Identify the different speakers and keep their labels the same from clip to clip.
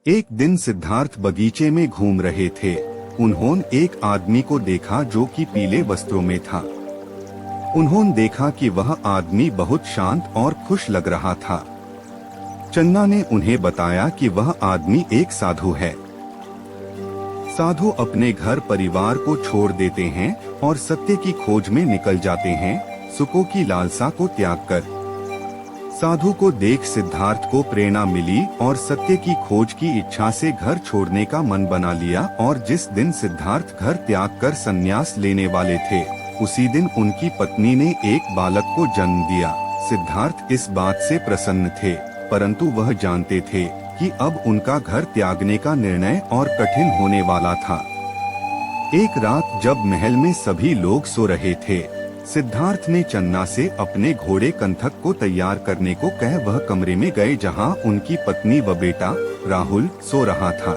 Speaker 1: एक दिन सिद्धार्थ बगीचे में घूम रहे थे। उन्होंने एक आदमी को देखा जो कि पीले वस्त्रों में था। उन्होंने देखा कि वह आदमी बहुत शांत और खुश लग रहा था। चन्ना ने उन्हें बताया कि वह आदमी एक साधु है। साधु अपने घर परिवार को छोड़ देते हैं और सत्य की खोज में निकल जाते हैं, सुखों की लालसा को त्याग कर। साधु को देख सिद्धार्थ को प्रेरणा मिली और सत्य की खोज की इच्छा से घर छोड़ने का मन बना लिया। और जिस दिन सिद्धार्थ घर त्याग कर संन्यास लेने वाले थे, उसी दिन उनकी पत्नी ने एक बालक को जन्म दिया। सिद्धार्थ इस बात से प्रसन्न थे, परंतु वह जानते थे कि अब उनका घर त्यागने का निर्णय और कठिन होने वाला था। एक रात जब महल में सभी लोग सो रहे थे, सिद्धार्थ ने चन्ना से अपने घोड़े कंथक को तैयार करने को कह वह कमरे में गए जहां उनकी पत्नी व बेटा राहुल सो रहा था।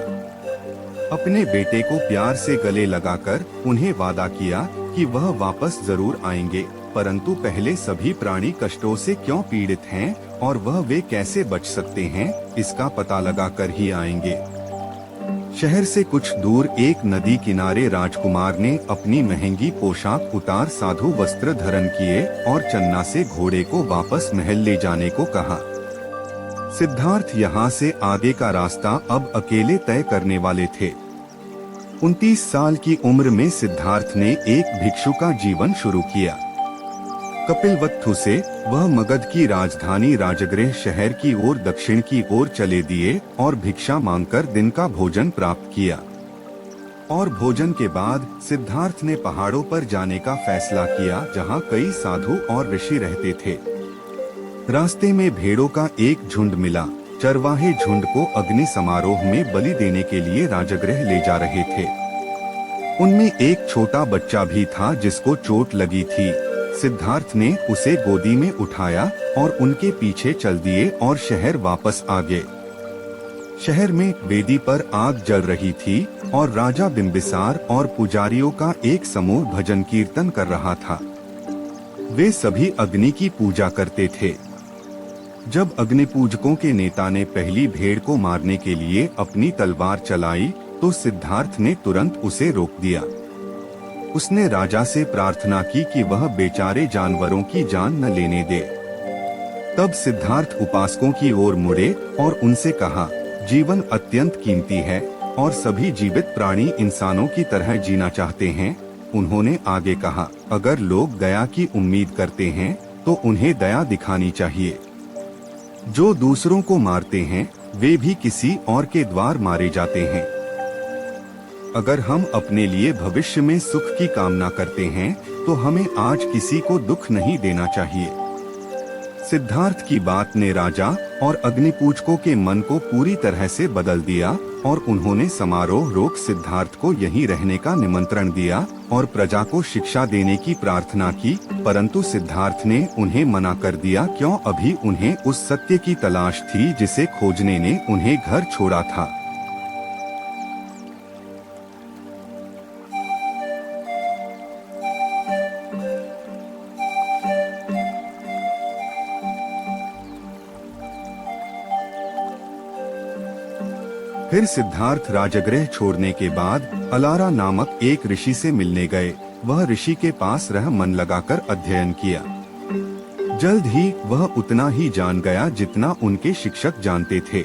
Speaker 1: अपने बेटे को प्यार से गले लगाकर उन्हें वादा किया कि वह वापस जरूर आएंगे, परंतु पहले सभी प्राणी कष्टों से क्यों पीड़ित हैं और वे कैसे बच सकते हैं, इसका पता लगाकर ही आएंगे। शहर से कुछ दूर एक नदी किनारे राजकुमार ने अपनी महंगी पोशाक उतार साधु वस्त्र धारण किए और चन्ना से घोड़े को वापस महल ले जाने को कहा। सिद्धार्थ यहाँ से आगे का रास्ता अब अकेले तय करने वाले थे। 29 साल की उम्र में सिद्धार्थ ने एक भिक्षु का जीवन शुरू किया। कपिलवस्तु से वह मगध की राजधानी राजगृह शहर की ओर दक्षिण की ओर चले दिए और भिक्षा मांगकर दिन का भोजन प्राप्त किया। और भोजन के बाद सिद्धार्थ ने पहाड़ों पर जाने का फैसला किया जहां कई साधु और ऋषि रहते थे। रास्ते में भेड़ों का एक झुंड मिला। चरवाहे झुंड को अग्नि समारोह में बलि देने के लिए राजगृह ले जा रहे थे। उनमें एक छोटा बच्चा भी था जिसको चोट लगी थी। सिद्धार्थ ने उसे गोदी में उठाया और उनके पीछे चल दिए और शहर वापस आ गए। शहर में वेदी पर आग जल रही थी और राजा बिंबिसार और पुजारियों का एक समूह भजन कीर्तन कर रहा था। वे सभी अग्नि की पूजा करते थे। जब अग्नि पूजकों के नेता ने पहली भेड़ को मारने के लिए अपनी तलवार चलाई तो सिद्धार्थ ने तुरंत उसे रोक दिया। उसने राजा से प्रार्थना की कि वह बेचारे जानवरों की जान न लेने दे। तब सिद्धार्थ उपासकों की ओर मुड़े और उनसे कहा, जीवन अत्यंत कीमती है और सभी जीवित प्राणी इंसानों की तरह जीना चाहते हैं। उन्होंने आगे कहा, अगर लोग दया की उम्मीद करते हैं तो उन्हें दया दिखानी चाहिए। जो दूसरों को मारते हैं वे भी किसी और के द्वार मारे जाते हैं। अगर हम अपने लिए भविष्य में सुख की कामना करते हैं तो हमें आज किसी को दुख नहीं देना चाहिए। सिद्धार्थ की बात ने राजा और अग्निपूजकों के मन को पूरी तरह से बदल दिया और उन्होंने समारोह रोक सिद्धार्थ को यहीं रहने का निमंत्रण दिया और प्रजा को शिक्षा देने की प्रार्थना की, परंतु सिद्धार्थ ने उन्हें मना कर दिया क्यों अभी उन्हें उस सत्य की तलाश थी जिसे खोजने ने उन्हें घर छोड़ा था। फिर सिद्धार्थ राजगृह छोड़ने के बाद अलारा नामक एक ऋषि से मिलने गए। वह ऋषि के पास रह मन लगाकर अध्ययन किया। जल्द ही वह उतना ही जान गया जितना उनके शिक्षक जानते थे।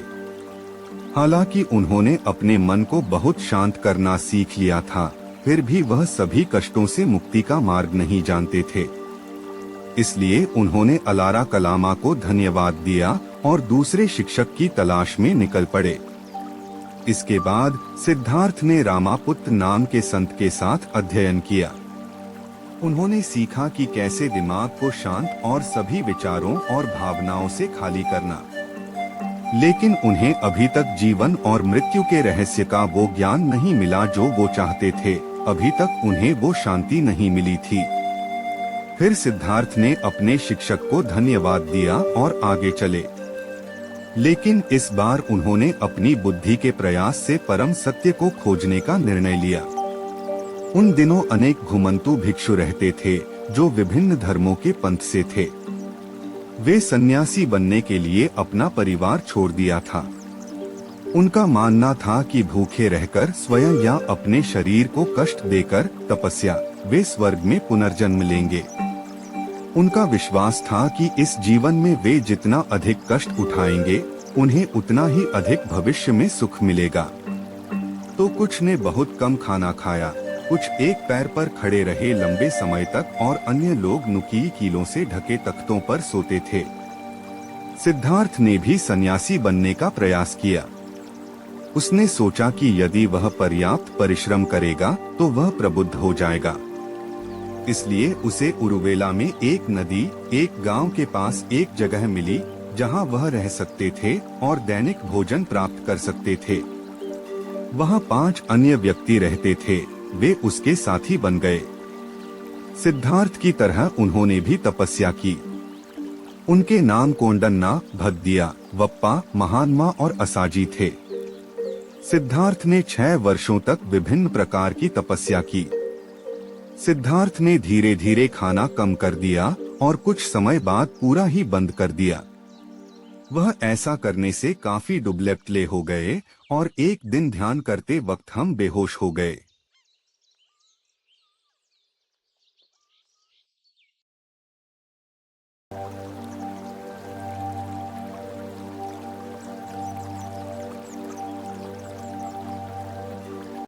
Speaker 1: हालांकि उन्होंने अपने मन को बहुत शांत करना सीख लिया था, फिर भी वह सभी कष्टों से मुक्ति का मार्ग नहीं जानते थे। इसलिए उन्होंने अलारा कलामा को धन्यवाद दिया और दूसरे शिक्षक की तलाश में निकल पड़े। इसके बाद सिद्धार्थ ने रामापुत्र नाम के संत के साथ अध्ययन किया। उन्होंने सीखा कि कैसे दिमाग को शांत और सभी विचारों और भावनाओं से खाली करना। लेकिन उन्हें अभी तक जीवन और मृत्यु के रहस्य का वो ज्ञान नहीं मिला जो वो चाहते थे। अभी तक उन्हें वो शांति नहीं मिली थी। फिर सिद्धार्थ ने अपने शिक्षक को धन्यवाद दिया और आगे चले। लेकिन इस बार उन्होंने अपनी बुद्धि के प्रयास से परम सत्य को खोजने का निर्णय लिया। उन दिनों अनेक घुमंतु भिक्षु रहते थे जो विभिन्न धर्मों के पंथ से थे। वे सन्यासी बनने के लिए अपना परिवार छोड़ दिया था। उनका मानना था कि भूखे रहकर स्वयं या अपने शरीर को कष्ट देकर तपस्या वे स्वर्ग में पुनर्जन्म लेंगे। उनका विश्वास था कि इस जीवन में वे जितना अधिक कष्ट उठाएंगे उन्हें उतना ही अधिक भविष्य में सुख मिलेगा। तो कुछ ने बहुत कम खाना खाया, कुछ एक पैर पर खड़े रहे लंबे समय तक और अन्य लोग नुकीली कीलों से ढके तख्तों पर सोते थे। सिद्धार्थ ने भी सन्यासी बनने का प्रयास किया। उसने सोचा कि यदि वह पर्याप्त परिश्रम करेगा तो वह प्रबुद्ध हो जाएगा। इसलिए उसे उरुवेला में एक नदी एक गांव के पास एक जगह मिली जहां वह रह सकते थे और दैनिक भोजन प्राप्त कर सकते थे। वहां 5 अन्य व्यक्ति रहते थे, वे उसके साथी बन गए। सिद्धार्थ की तरह उन्होंने भी तपस्या की। उनके नाम कोंडन्ना, भद्दिया, वप्पा, महानमा और असाजी थे। सिद्धार्थ ने 6 वर्षों तक विभिन्न प्रकार की तपस्या की। सिद्धार्थ ने धीरे धीरे खाना कम कर दिया और कुछ समय बाद पूरा ही बंद कर दिया। वह ऐसा करने से काफी दुबले पतले हो गए और एक दिन ध्यान करते वक्त हम बेहोश हो गए।